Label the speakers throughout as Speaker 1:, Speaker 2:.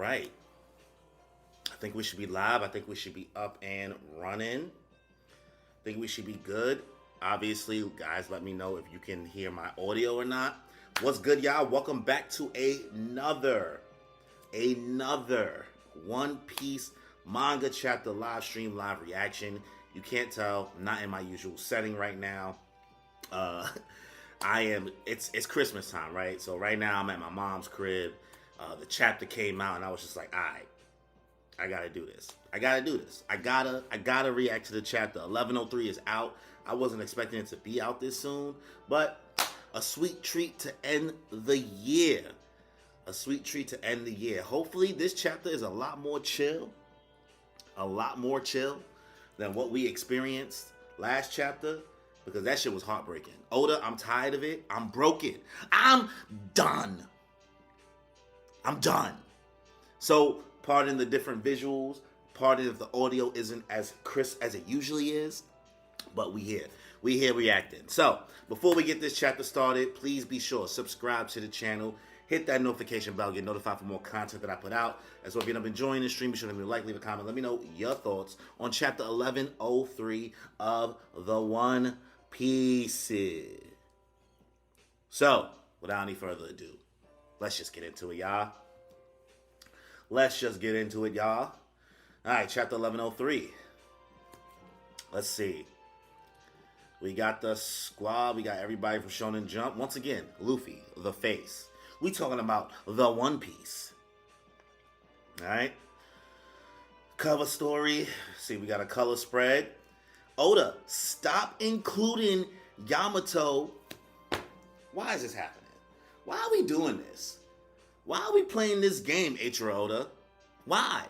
Speaker 1: right. I think we should be live. I think we should be up and running. I think we should be good. Obviously, guys, let me know if you can hear my audio or not. What's good, y'all? Welcome back to another One Piece Manga Chapter live stream, live reaction. You can't tell, I'm not in my usual setting right now. It's Christmas time, right? So right now I'm at my mom's crib. The chapter came out and I was just like, all right, I gotta do this. I gotta react to the chapter. 1103 is out. I wasn't expecting it to be out this soon, but a sweet treat to end the year. Hopefully this chapter is a lot more chill than what we experienced last chapter, because that shit was heartbreaking. Oda, I'm tired of it. I'm broken. I'm done. So, pardon the different visuals. Pardon if the audio isn't as crisp as it usually is. But we here reacting. So, before we get this chapter started, please be sure, subscribe to the channel. Hit that notification bell, get notified for more content that I put out. As well, if you've been enjoying the stream, be sure to leave a comment. Let me know your thoughts on chapter 1103 of the One Piece. So, without any further ado, let's just get into it, y'all. Alright, chapter 1103. Let's see. We got the squad. We got everybody from Shonen Jump. Once again, Luffy, the face. We talking about the One Piece. Alright. Cover story. See, we got a color spread. Oda, stop including Yamato. Why is this happening? Why are we doing this? Why are we playing this game, Eiichiro Oda? Why?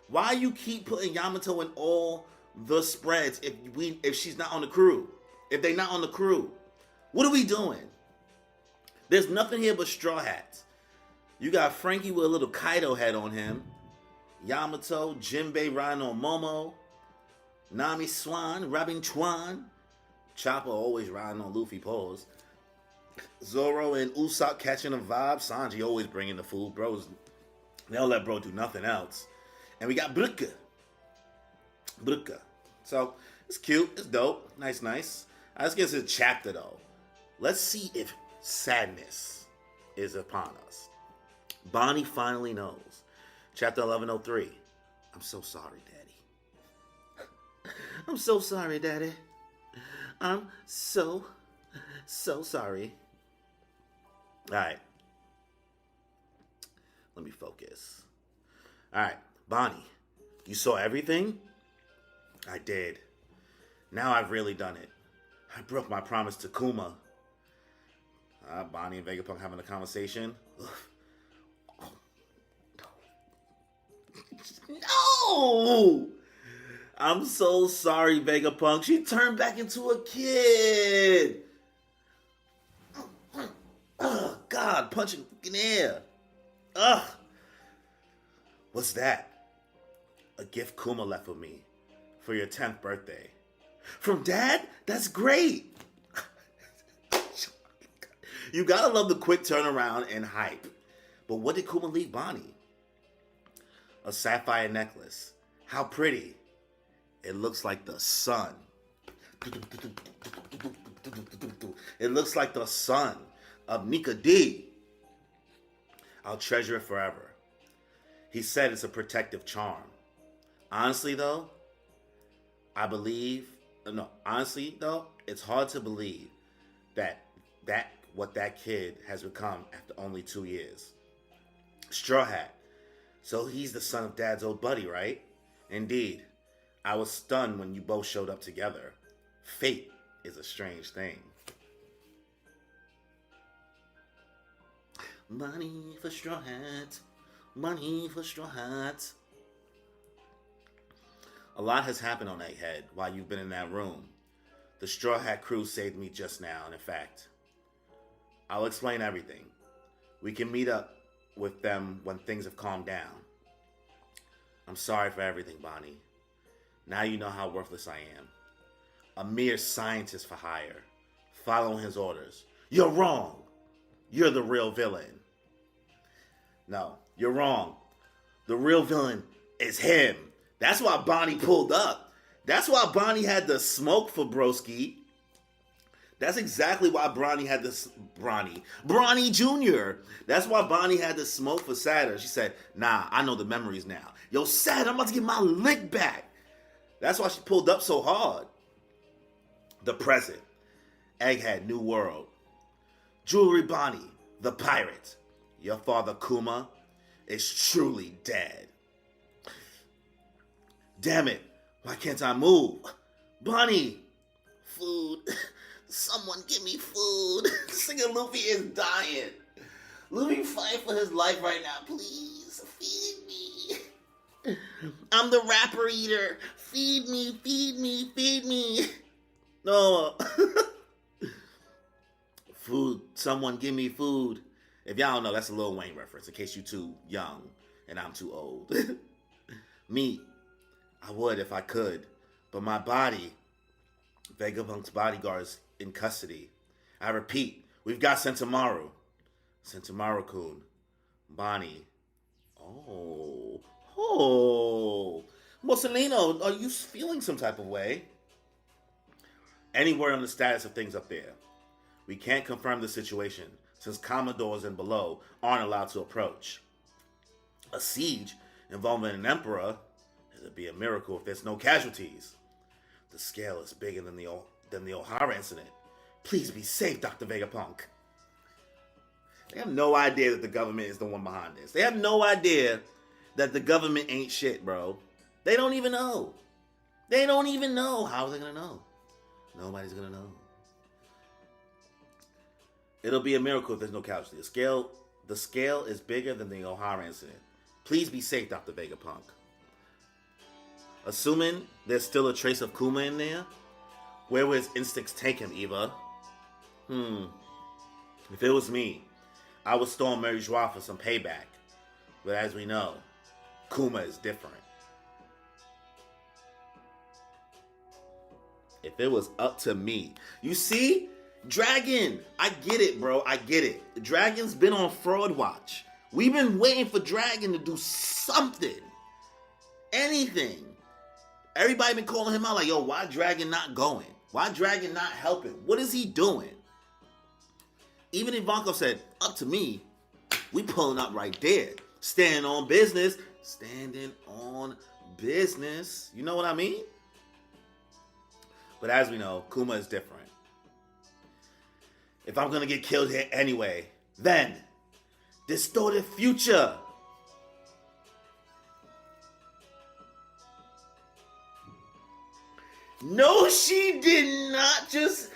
Speaker 1: Why you keep putting Yamato in all the spreads if she's not on the crew? If they not on the crew? What are we doing? There's nothing here but straw hats. You got Frankie with a little Kaido head on him. Yamato, Jinbei riding on Momo. Nami Swan, Robin Chuan. Chopper always riding on Luffy paws. Zoro and Usopp catching a vibe. Sanji always bringing the food. Bros, they don't let bro do nothing else. And we got Bruka. So, it's cute. It's dope. Nice. Let's get to the chapter, though. Let's see if sadness is upon us. Bonnie finally knows. Chapter 1103. I'm so sorry, Daddy. I'm so sorry, Daddy. I'm so sorry. Alright. Let me focus. Alright, Bonnie. You saw everything? I did. Now I've really done it. I broke my promise to Kuma. Bonnie and Vegapunk having a conversation. Oh, no! I'm so sorry, Vegapunk. She turned back into a kid. Oh, God, punching fucking air. Ugh. What's that? A gift Kuma left for me for your 10th birthday. From Dad? That's great. You gotta love the quick turnaround and hype. But what did Kuma leave Bonnie? A sapphire necklace. How pretty. It looks like the sun. It looks like the sun of Nika D. I'll treasure it forever. He said it's a protective charm. Honestly, though, it's hard to believe that what that kid has become after only 2 years. Straw Hat. So he's the son of Dad's old buddy, right? Indeed. I was stunned when you both showed up together. Fate is a strange thing. Money for Straw Hat. Money for Straw Hat. A lot has happened on Egghead while you've been in that room. The Straw Hat crew saved me just now, and in fact, I'll explain everything. We can meet up with them when things have calmed down. I'm sorry for everything, Bonnie. Now you know how worthless I am. A mere scientist for hire, following his orders. You're wrong. You're the real villain. No, you're wrong. The real villain is him. That's why Bonnie pulled up. That's why Bonnie had the smoke for Broski. That's exactly why Bronny had this. Bronny Jr. That's why Bonnie had the smoke for Saturn. She said, nah, I know the memories now. Yo, Saturn, I'm about to get my lick back. That's why she pulled up so hard. The present. Egghead, New World. Jewelry Bonnie, the pirate. Your father Kuma is truly dead. Damn it, why can't I move? Bonnie, food. Someone give me food. Singer Luffy is dying. Luffy fighting for his life right now. Please, feed me. I'm the rapper eater. Feed me, feed me, feed me. No. Food. Someone give me food. If y'all don't know, that's a Lil Wayne reference, in case you too young and I'm too old. Me. I would if I could. But my body, Vegapunk's bodyguards in custody. I repeat, we've got Sentomaru. Sentomaru-kun. Bonnie. Oh. Mussolino, are you feeling some type of way? Any word on the status of things up there? We can't confirm the situation, since Commodores and below aren't allowed to approach. A siege involving an emperor, it'd be a miracle if there's no casualties. The scale is bigger than the O'Hara incident. Please be safe, Dr. Vegapunk. They have no idea that the government is the one behind this. They have no idea that the government ain't shit, bro. They don't even know. They don't even know. How are they going to know? Nobody's going to know. It'll be a miracle if there's no casualty. The scale is bigger than the O'Hara incident. Please be safe, Dr. Vegapunk. Assuming there's still a trace of Kuma in there, where will his instincts take him, Eva? If it was me, I would storm Mary Joie for some payback. But as we know, Kuma is different. If it was up to me. You see? Dragon. I get it, bro. I get it. Dragon's been on fraud watch. We've been waiting for Dragon to do something. Anything. Everybody been calling him out like, yo, why Dragon not going? Why Dragon not helping? What is he doing? Even Ivankov said, up to me, we pulling up right there. Standing on business. Standing on business. You know what I mean? But as we know, Kuma is different. If I'm going to get killed here anyway, then distorted future. No, she did not just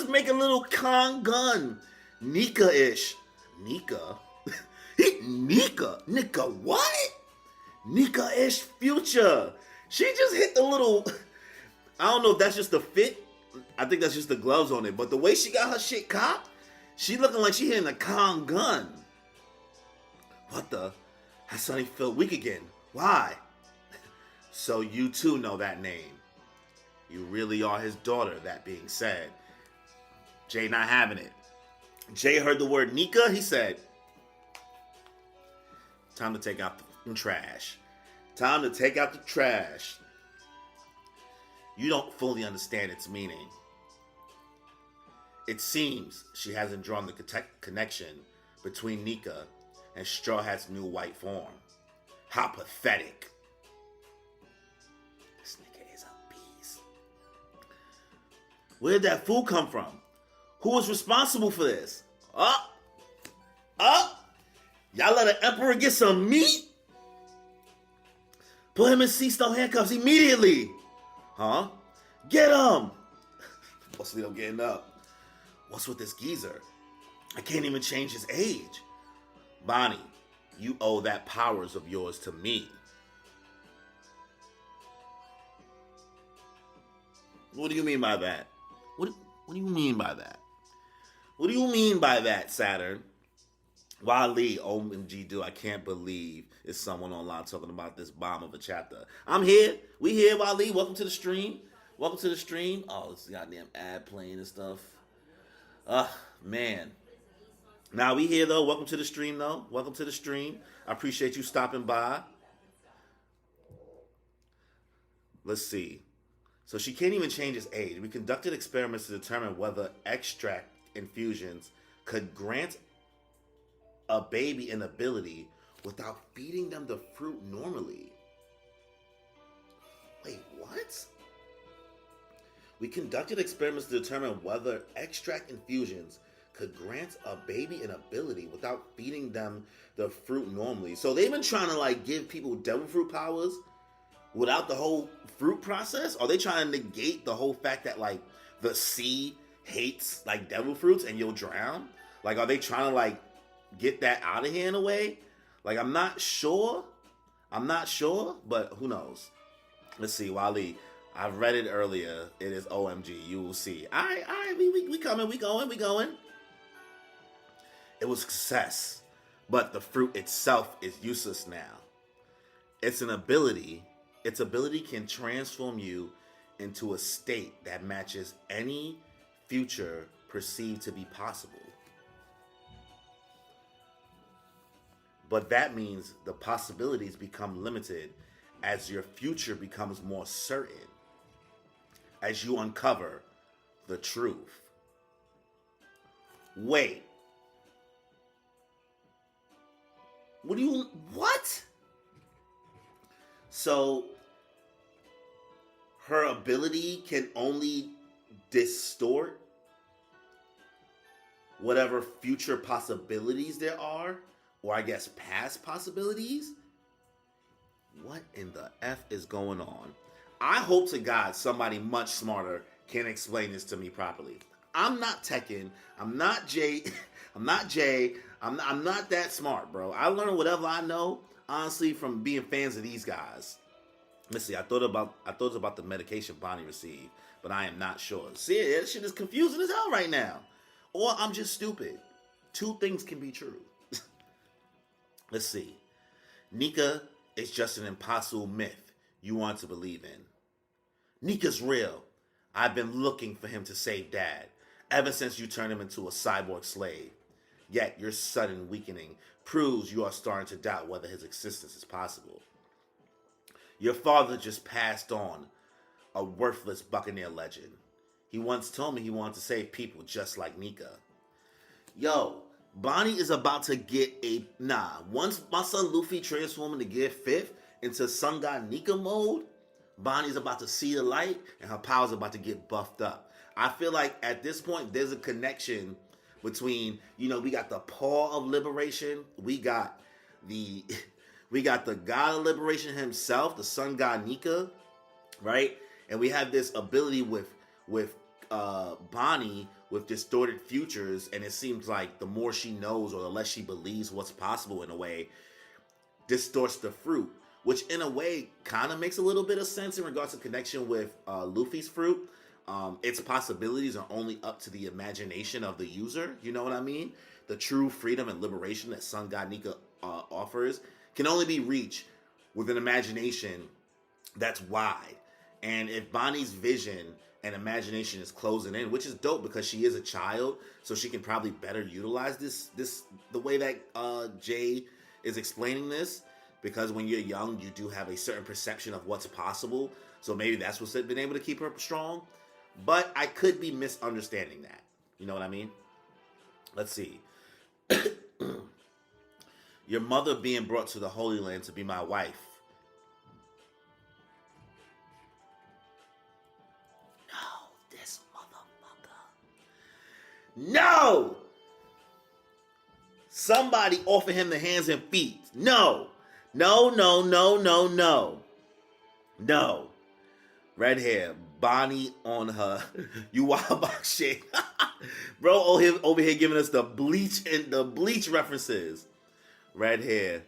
Speaker 1: make a little Kong gun. Nika-ish. Nika? Nika what? Nika-ish future. She just hit the little, I don't know if that's just the fit. I think that's just the gloves on it. But the way she got her shit cocked, she looking like she hitting a Kong gun. What the? I suddenly feel weak again. Why? So you too know that name. You really are his daughter, that being said. Jay not having it. Jay heard the word Nika, he said, time to take out the trash. Time to take out the trash. You don't fully understand its meaning. It seems she hasn't drawn the connection between Nika and Straw Hat's new white form. How pathetic. This nigga is a beast. Where did that food come from? Who was responsible for this? Y'all let an emperor get some meat? Put him in C-stone handcuffs immediately. Huh? Get him! What's Leo getting up? What's with this geezer? I can't even change his age. Bonnie, you owe that powers of yours to me. What do you mean by that? What do you mean by that? What do you mean by that, Saturn? Wally, OMG, dude, I can't believe it's someone online talking about this bomb of a chapter. I'm here. We here, Wally. Welcome to the stream. Welcome to the stream. Oh, this goddamn ad playing and stuff. Man. Now we here though. Welcome to the stream though. Welcome to the stream. I appreciate you stopping by. Let's see. So she can't even change his age. We conducted experiments to determine whether extract infusions could grant a baby an ability without feeding them the fruit normally. Wait, what? We conducted experiments to determine whether extract infusions could grant a baby an ability without feeding them the fruit normally. So they've been trying to like give people devil fruit powers without the whole fruit process? Are they trying to negate the whole fact that like the sea hates like devil fruits and you'll drown? Like, are they trying to like get that out of here in a way? Like, I'm not sure. But who knows? Let's see, Wally. I read it earlier. It is OMG. You will see. All right, we coming, we going. It was success, but the fruit itself is useless now. It's an ability. Its ability can transform you into a state that matches any future perceived to be possible. But that means the possibilities become limited as your future becomes more certain, as you uncover the truth. Wait. What? So, her ability can only distort whatever future possibilities there are, or I guess past possibilities? What in the F is going on? I hope to God somebody much smarter can explain this to me properly. I'm not Tekken. I'm not Jay. I'm not Jay. I'm not that smart, bro. I learned whatever I know, honestly, from being fans of these guys. Let's see. I thought about the medication Bonnie received, but I am not sure. See, that shit is confusing as hell right now. Or I'm just stupid. Two things can be true. Let's see. Nika is just an impossible myth you want to believe in. Nika's real. I've been looking for him to save Dad ever since you turned him into a cyborg slave. Yet your sudden weakening proves you are starting to doubt whether his existence is possible. Your father just passed on a worthless Buccaneer legend. He once told me he wanted to save people just like Nika. Yo, Bonnie is about to get a... once my son Luffy transforms into Gear 5th into Sun God Nika mode, Bonnie's about to see the light and her powers are about to get buffed up. I feel like at this point there's a connection between, we got the paw of liberation, we got the god of liberation himself, the Sun God Nika, right? And we have this ability with Bonnie with distorted futures, and it seems like the more she knows or the less she believes what's possible in a way, distorts the fruit, which in a way kind of makes a little bit of sense in regards to connection with Luffy's fruit. Its possibilities are only up to the imagination of the user, you know what I mean? The true freedom and liberation that Sun God Nika offers can only be reached with an imagination that's wide. And if Bonnie's vision and imagination is closing in, which is dope because she is a child, so she can probably better utilize this the way that Jay is explaining this, because when you're young, you do have a certain perception of what's possible, so maybe that's what's been able to keep her strong. But I could be misunderstanding that. You know what I mean? Let's see. Your mother being brought to the Holy Land to be my wife. No, this motherfucker. No! Somebody offer him the hands and feet. No. No. Red hair. Bonnie on her. You wild box shit. Bro over here giving us the bleach references. Red hair.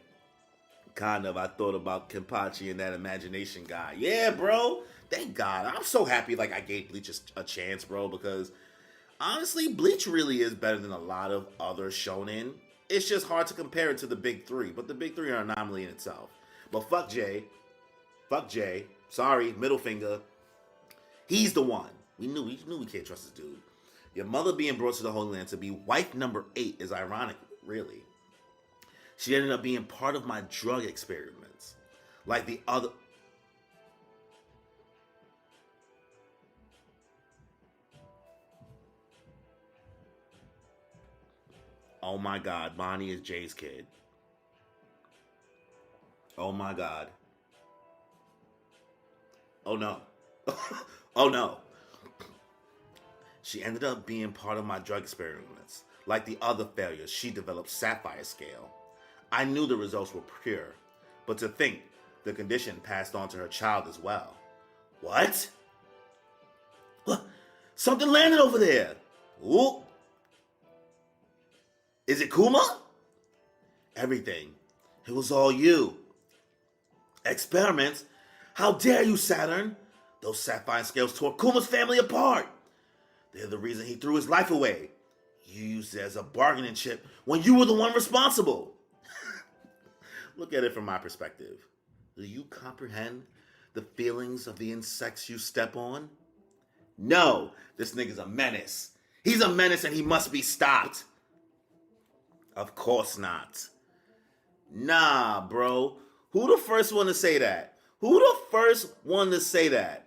Speaker 1: Kind of. I thought about Kenpachi and that imagination guy. Yeah, bro. Thank God. I'm so happy like I gave Bleach a chance, bro, because honestly, Bleach really is better than a lot of other shonen. It's just hard to compare it to the big three, but the big three are an anomaly in itself. But fuck Jay. Sorry, middle finger. He's the one. We knew we can't trust this dude. Your mother being brought to the Holy Land to be wife number 8 is ironic, really. She ended up being part of my drug experiments. Like the other... Oh my God, Bonnie is Jay's kid. Oh my God. Oh no. Oh no. She ended up being part of my drug experiments. Like the other failures, she developed sapphire scale. I knew the results were pure, but to think the condition passed on to her child as well. What? Look, something landed over there. Ooh. Is it Kuma? Everything. It was all you. Experiments? How dare you, Saturn? Those sapphire scales tore Kuma's family apart. They're the reason he threw his life away. You used it as a bargaining chip when you were the one responsible. Look at it from my perspective. Do you comprehend the feelings of the insects you step on? No, this nigga's a menace. He's a menace and he must be stopped. Of course not. Nah, bro. Who the first one to say that? Who the first one to say that?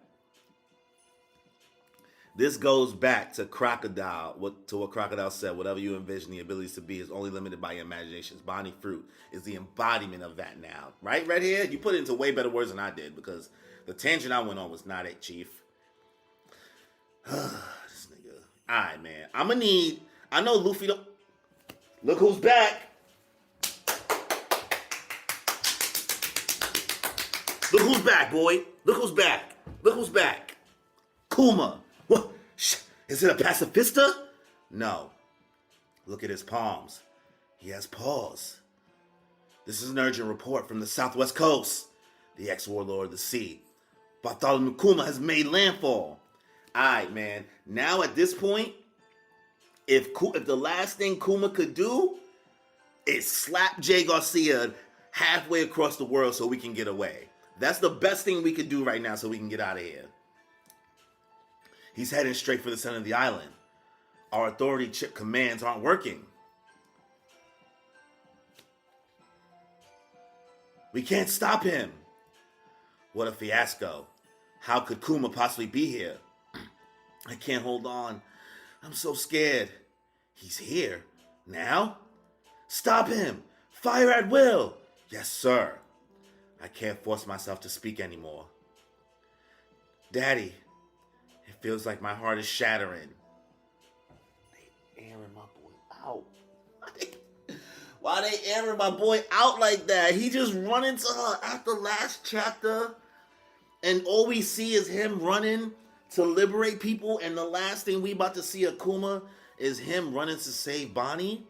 Speaker 1: This goes back to Crocodile, what Crocodile said. Whatever you envision the abilities to be is only limited by your imaginations. Bonnie Fruit is the embodiment of that now. Right, Red Hair? You put it into way better words than I did because the tangent I went on was not it, Chief. This nigga. Alright, man. I'm gonna need... I know Luffy don't... Look who's back. Look who's back, boy. Look who's back. Look who's back. Kuma. What? Is it a pacifista? No. Look at his palms. He has paws. This is an urgent report from the southwest coast. The ex-warlord of the sea, Bartholomew Kuma, has made landfall. Alright, man. Now at this point, if the last thing Kuma could do is slap Jay Garcia halfway across the world so we can get away. That's the best thing we could do right now so we can get out of here. He's heading straight for the center of the island. Our authority chip commands aren't working. We can't stop him. What a fiasco. How could Kuma possibly be here? I can't hold on. I'm so scared. He's here. Now? Stop him. Fire at will. Yes, sir. I can't force myself to speak anymore. Daddy, it feels like my heart is shattering. They airing my boy out. Why they airing my boy out like that? He just running to her after last chapter, and all we see is him running to liberate people, and the last thing we about to see Akuma is him running to save Bonnie.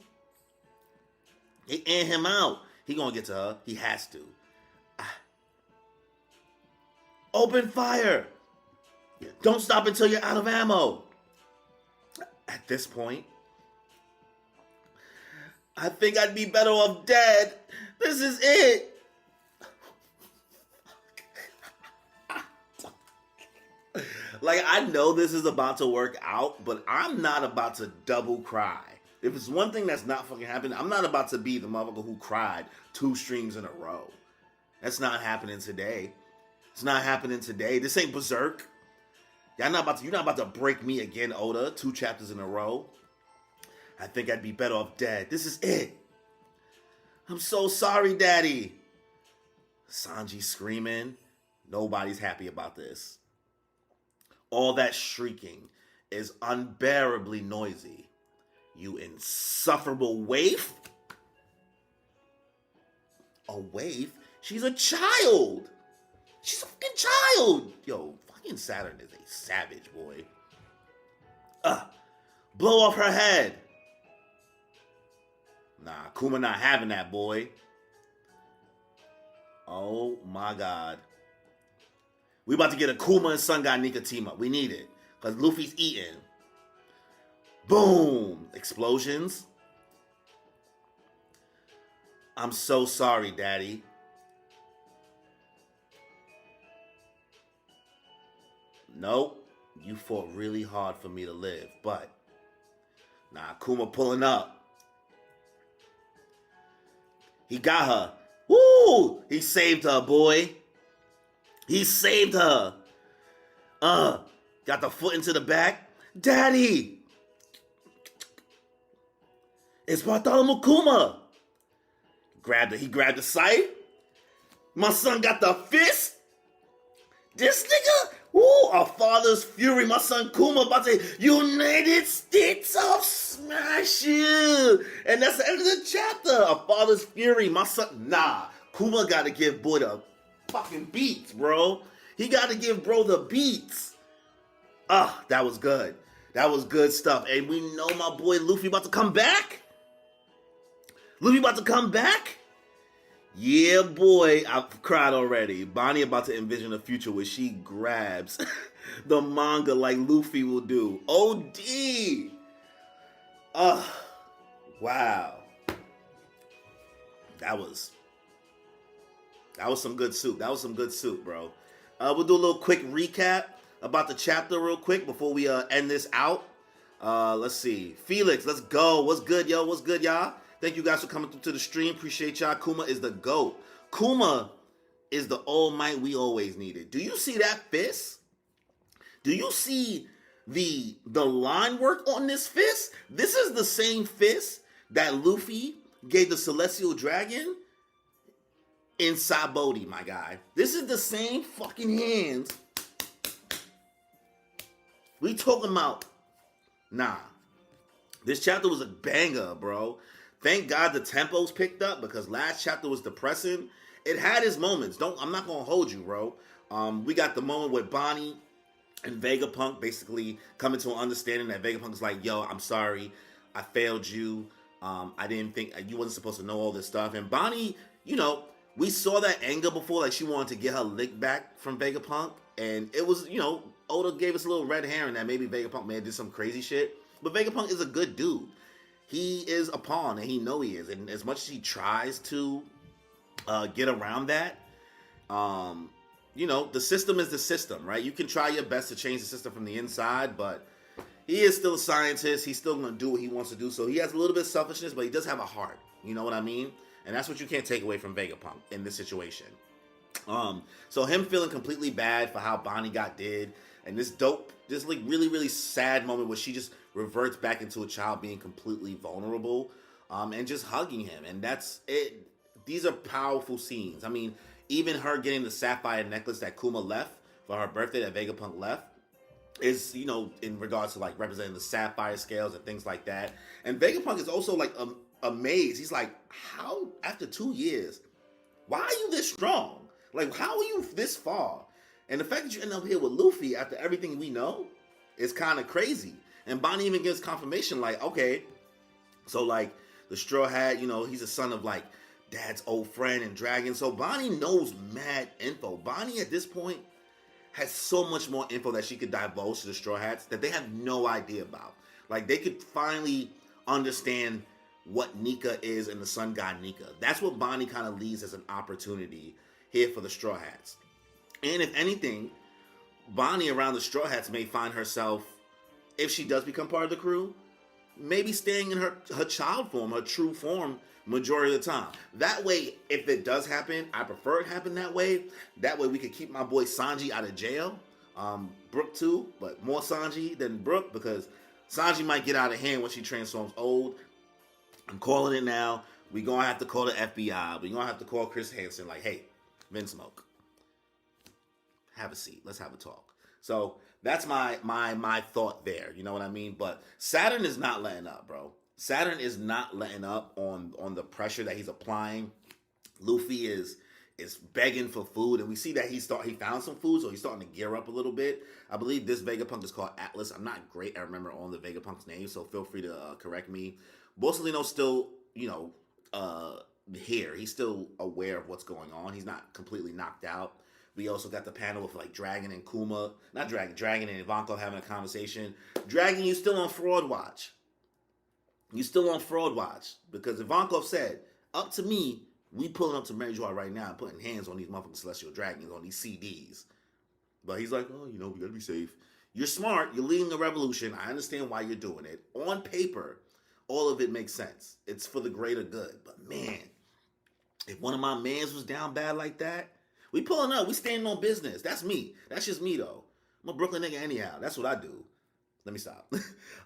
Speaker 1: They air him out. He gonna get to her. He has to. Open fire. Don't stop until you're out of ammo. At this point, I think I'd be better off dead. This is it. Like, I know this is about to work out, but I'm not about to double cry. If it's one thing that's not fucking happening, I'm not about to be the motherfucker who cried 2 streams in a row. That's not happening today. It's not happening today. This ain't Berserk. You're not about to break me again, Oda. 2 chapters in a row. I think I'd be better off dead. This is it. I'm so sorry, Daddy. Sanji screaming. Nobody's happy about this. All that shrieking is unbearably noisy. You insufferable waif. A waif? She's a child. She's a fucking child. Yo, fucking Saturn is a savage, boy. Blow off her head. Nah, Kuma not having that, boy. Oh my God. We about to get a Kuma and Sun God Nika team up. We need it. Because Luffy's eating. Boom. Explosions. I'm so sorry, Daddy. Nope. You fought really hard for me to live. But Nah, Kuma pulling up. He got her. Woo! He saved her, boy. He saved her. Got the foot into the back. Daddy! It's Bartholomew Kuma. He grabbed the sight. My son got the fist. This nigga, woo, a father's fury. My son Kuma about to say, United States of Smash You. And that's the end of the chapter. A father's fury. My son, nah. Kuma got to give boy the fucking beats, bro. He got to give bro the beats. That was good. That was good stuff. And we know my boy Luffy about to come back. Luffy about to come back? Yeah, boy. I've cried already. Bonnie about to envision a future where she grabs the manga like Luffy will do. OD. Wow. That was some good soup. That was some good soup, bro. We'll do a little quick recap about the chapter real quick before we end this out. Let's see. Felix, let's go. What's good, yo? What's good, y'all? Thank you guys for coming through to the stream. Appreciate y'all. Kuma is the GOAT. Kuma is the all might we always needed. Do you see that fist? Do you see the line work on this fist? This is the same fist that Luffy gave the Celestial Dragon in Sabaody, my guy. This is the same fucking hands. We talking about, nah. This chapter was a banger, bro. Thank God the tempo's picked up because last chapter was depressing. It had its moments. I'm not gonna hold you, bro. We got the moment with Bonnie and Vegapunk basically coming to an understanding that Vegapunk is like, yo, I'm sorry, I failed you. I didn't think you wasn't supposed to know all this stuff. And Bonnie, we saw that anger before, like she wanted to get her lick back from Vegapunk, and it was, Oda gave us a little red herring that maybe Vegapunk may have did some crazy shit. But Vegapunk is a good dude. He is a pawn, and he know he is. And as much as he tries to get around that, the system is the system, right? You can try your best to change the system from the inside, but he is still a scientist. He's still going to do what he wants to do. So he has a little bit of selfishness, but he does have a heart. You know what I mean? And that's what you can't take away from Vegapunk in this situation. So him feeling completely bad for how Bonnie got did, and this like really, really sad moment where she just reverts back into a child being completely vulnerable, and just hugging him. And that's it. These are powerful scenes. I mean, even her getting the sapphire necklace that Kuma left for her birthday that Vegapunk left is, in regards to like representing the sapphire scales and things like that. And Vegapunk is also like amazed. He's like, how, after 2 years, why are you this strong? Like, how are you this far? And the fact that you end up here with Luffy after everything we know is kind of crazy. And Bonnie even gives confirmation, like, okay, so like the Straw Hat, he's a son of like Dad's old friend and Dragon. So Bonnie knows mad info. Bonnie at this point has so much more info that she could divulge to the Straw Hats that they have no idea about. Like, they could finally understand what Nika is and the sun god Nika. That's what Bonnie kind of leaves as an opportunity here for the Straw Hats. And if anything, Bonnie around the Straw Hats may find herself, if she does become part of the crew, maybe staying in her child form, her true form, majority of the time. That way, if it does happen, I prefer it happen that way. That way we could keep my boy Sanji out of jail. Brook too, but more Sanji than Brook, because Sanji might get out of hand when she transforms old. I'm calling it now. We're going to have to call the FBI. We're going to have to call Chris Hansen like, hey, Vinsmoke, have a seat. Let's have a talk. So that's my thought there. You know what I mean? But Saturn is not letting up, bro. Saturn is not letting up on the pressure that he's applying. Luffy is begging for food, and we see that he found some food, so he's starting to gear up a little bit. I believe this Vegapunk is called Atlas. I'm not great. I remember all the Vegapunk's names, so feel free to correct me. Borsalino's still, here. He's still aware of what's going on. He's not completely knocked out. We also got the panel with like Dragon and Kuma. Not Dragon. Dragon and Ivankov having a conversation. Dragon, you still on fraud watch. You still on fraud watch. Because Ivankov said, up to me, we pulling up to Mary Joy right now and putting hands on these motherfucking Celestial Dragons, on these CDs. But he's like, oh, we gotta be safe. You're smart. You're leading a revolution. I understand why you're doing it. On paper, all of it makes sense. It's for the greater good. But man, if one of my mans was down bad like that, we pulling up. We standing on business. That's me. That's just me though. I'm a Brooklyn nigga anyhow. That's what I do. Let me stop.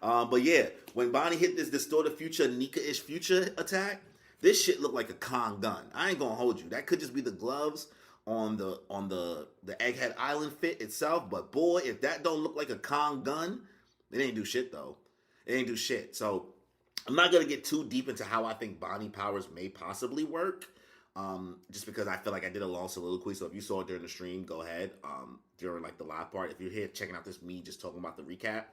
Speaker 1: But yeah, when Bonnie hit this distorted future, Nika-ish future attack, this shit looked like a Kong gun. I ain't gonna hold you. That could just be the gloves on the Egghead Island fit itself. But boy, if that don't look like a Kong gun, it ain't do shit though. It ain't do shit. So I'm not gonna get too deep into how I think Bonnie powers may possibly work. Just because I feel like I did a long soliloquy. So if you saw it during the stream, go ahead. During like the live part, if you're here checking out this me just talking about the recap,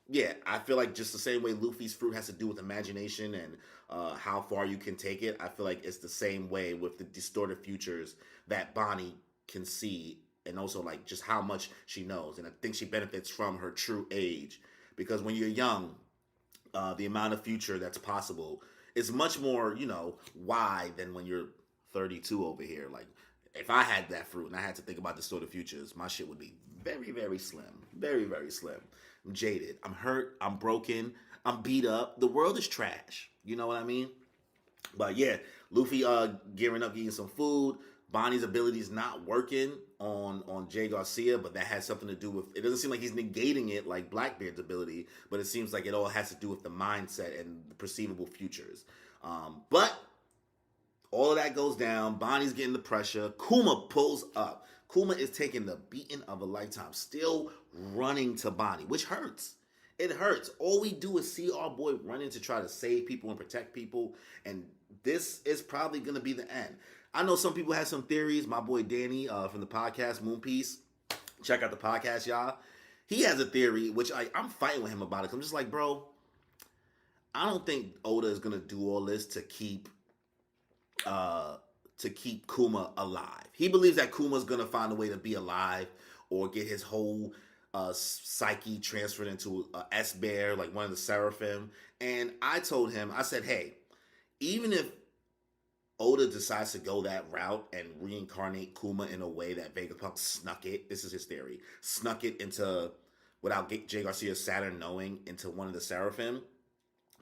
Speaker 1: yeah, I feel like just the same way Luffy's fruit has to do with imagination and how far you can take it, I feel like it's the same way with the distorted futures that Bonnie can see, and also like just how much she knows. And I think she benefits from her true age, because when you're young, the amount of future that's possible is much more, wide than when you're 32 over here. Like, if I had that fruit and I had to think about distorted futures, my shit would be very, very slim. Very, very slim. I'm jaded. I'm hurt. I'm broken. I'm beat up. The world is trash. You know what I mean? But yeah, Luffy gearing up, eating some food. Bonnie's ability is not working on Jay Garcia, but that has something to do with, it doesn't seem like he's negating it like Blackbeard's ability, but it seems like it all has to do with the mindset and the perceivable futures. But all of that goes down. Bonnie's getting the pressure. Kuma pulls up. Kuma is taking the beating of a lifetime, still running to Bonnie, which hurts. It hurts. All we do is see our boy running to try to save people and protect people, and this is probably going to be the end. I know some people have some theories. My boy Danny from the podcast Moon Piece, check out the podcast, y'all. He has a theory, which I'm fighting with him about it. I'm just like, bro, I don't think Oda is going to do all this to keep Kuma alive. He believes that Kuma's gonna find a way to be alive or get his whole psyche transferred into a S-Bear, like one of the Seraphim. And I told him, I said, hey, even if Oda decides to go that route and reincarnate Kuma in a way that Vegapunk snuck it, this is his theory, snuck it into, without Jay Garcia's Saturn knowing, into one of the Seraphim,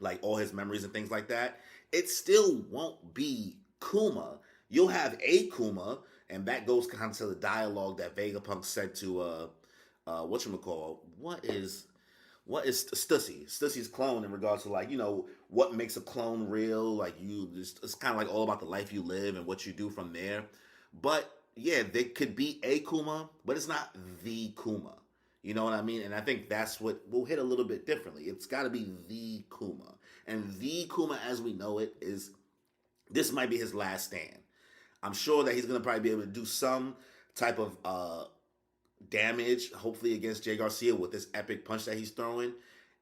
Speaker 1: like all his memories and things like that, it still won't be Kuma. You'll have a Kuma, and that goes kind of to the dialogue that Vegapunk said to whatchamacallit, what is Stussy? Stussy's clone, in regards to, like, what makes a clone real, like, it's kind of like all about the life you live and what you do from there. But yeah, there could be a Kuma, but it's not the Kuma. You know what I mean? And I think that's what will hit a little bit differently. It's got to be the Kuma. And the Kuma as we know it is, this might be his last stand. I'm sure that he's going to probably be able to do some type of damage, hopefully against Jay Garcia with this epic punch that he's throwing.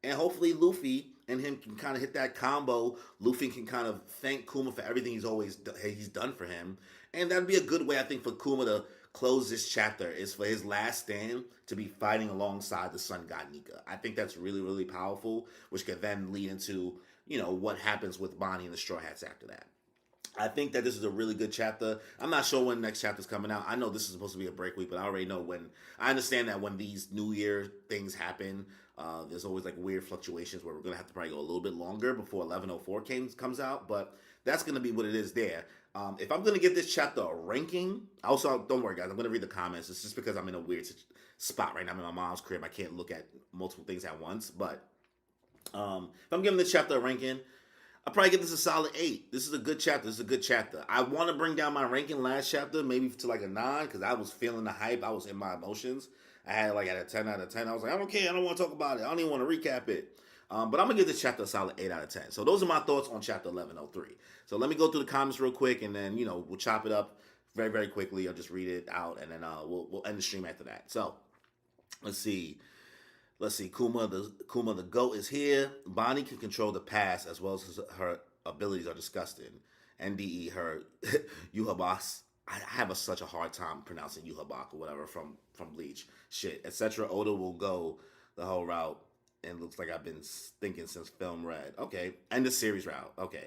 Speaker 1: And hopefully Luffy and him can kind of hit that combo. Luffy can kind of thank Kuma for everything he's done for him. And that'd be a good way, I think, for Kuma to close this chapter, is for his last stand to be fighting alongside the Sun God Nika. I think that's really, really powerful, which could then lead into, what happens with Bonnie and the Straw Hats after that. I think that this is a really good chapter. I'm not sure when the next chapter is coming out. I know this is supposed to be a break week, but I already know when. I understand that when these New Year things happen, there's always like weird fluctuations where we're going to have to probably go a little bit longer before 1104 comes out, but that's going to be what it is there. If I'm going to give this chapter a ranking, also, don't worry, guys, I'm going to read the comments. It's just because I'm in a weird spot right now. I'm in my mom's crib. I can't look at multiple things at once, but if I'm giving this chapter a ranking, I'll probably give this a solid 8. This is a good chapter. This is a good chapter. I want to bring down my ranking last chapter, maybe to like a 9, because I was feeling the hype. I was in my emotions. I had like at a 10 out of 10. I was like, I don't care. I don't want to talk about it. I don't even want to recap it. But I'm going to give this chapter a solid 8 out of 10. So those are my thoughts on chapter 1103. So let me go through the comments real quick, and then, we'll chop it up very, very quickly. I'll just read it out, and then we'll end the stream after that. So let's see. Kuma the GOAT is here. Bonnie can control the past as well as her abilities are disgusting. NDE, her Yuhabas. I have such a hard time pronouncing Yuhabak or whatever from Bleach. Shit, etc. Oda will go the whole route, and looks like I've been thinking since film read. Okay, and the series route. Okay,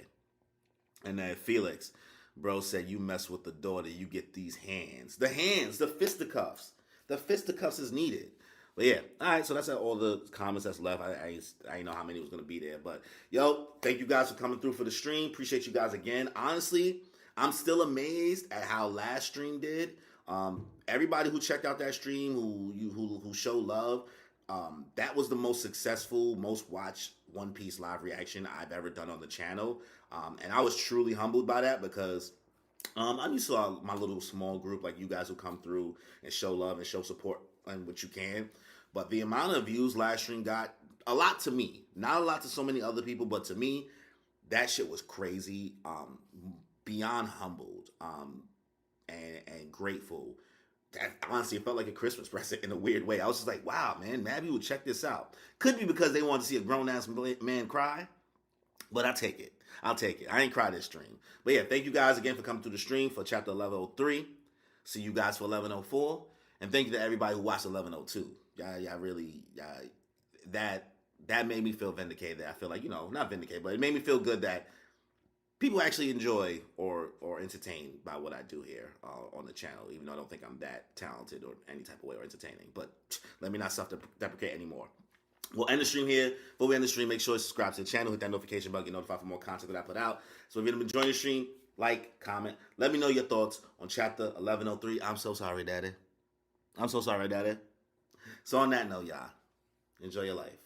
Speaker 1: and then Felix, bro said, you mess with the daughter, you get these hands. The hands, the fisticuffs. The fisticuffs is needed. But yeah, all right. So that's all the comments that's left. I didn't know how many was gonna be there, but yo, thank you guys for coming through for the stream. Appreciate you guys again. Honestly, I'm still amazed at how last stream did. Everybody who checked out that stream, who showed love, that was the most successful, most watched One Piece live reaction I've ever done on the channel, and I was truly humbled by that because I'm used to my little small group, like you guys who come through and show love and show support and what you can. But the amount of views live stream got, a lot to me, not a lot to so many other people, but to me, that shit was crazy. Beyond humbled, and grateful. That honestly, it felt like a Christmas present in a weird way. I was just like, wow, man, mad people would check this out. Could be because they wanted to see a grown ass man cry, but I take it. I'll take it. I ain't cry this stream. But yeah, thank you guys again for coming through the stream for chapter 1103. See you guys for 1104. And thank you to everybody who watched 1102. Y'all really, that made me feel vindicated. I feel like, not vindicated, but it made me feel good that people actually enjoy or entertained by what I do here on the channel, even though I don't think I'm that talented or any type of way or entertaining. But let me not self-deprecate anymore. We'll end the stream here. Before we end the stream, make sure to subscribe to the channel, hit that notification bell, get notified for more content that I put out. So if you've been enjoying the stream, like, comment. Let me know your thoughts on chapter 1103. I'm so sorry, Daddy. I'm so sorry, Daddy. So on that note, y'all, enjoy your life.